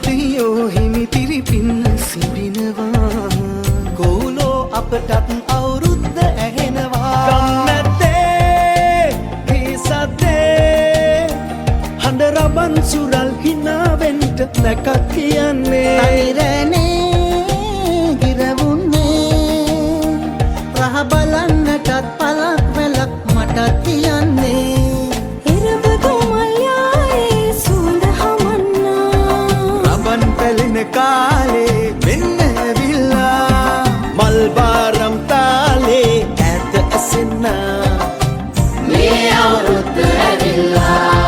දෙයෝ හිමිතිරි පින්න සිඹිනවා ගෝලෝ අපටත් අවුරුද්ද ඇහෙනවා ගම්මැද්දේ හිසද්දේ හඬ රබන් සුරල් හිනාවෙන්ට නැකත් කියන්නේ අයිරනේ ගිරවුන්නේ රහ බලන්නටත් පලක් වෙලක් මටත් කියන්නේ කාලේ මෙන්න ඇවිල්ලා මල් බාරම් තාලේ ඈත ඇසෙන්නා මේ අවුරුද්ද ඇවිල්ලා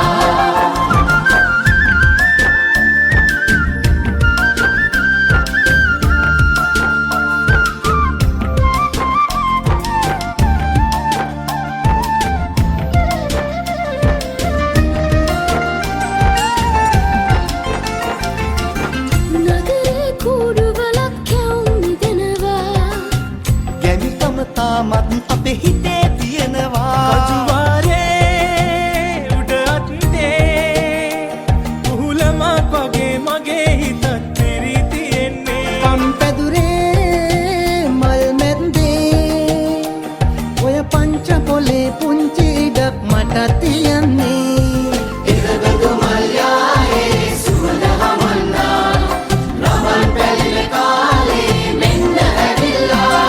මත් අපේ හිතේ තියෙනවා අජුවාරේ උඩ අත්දේ උහුලමක් වගේ මගේ හිතත් පිරි තියෙන්නේ පම්පැදුරේ මල් මැද්දේ ඔය පංච පොලේ පුංචි ඉඩක් මට තියන්නේ ඉරබදු මල් යායේ සුවඳ හමන්නා රබන් පැලිල කාලේ මෙන්න ඇවිල්ලා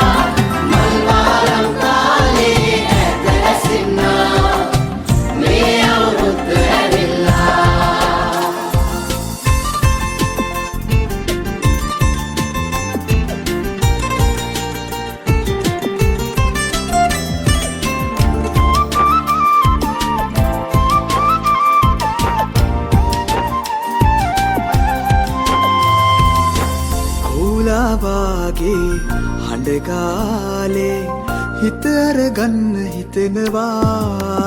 වාගේ හඬගාලේ හිත අරගන්න හිතෙනවා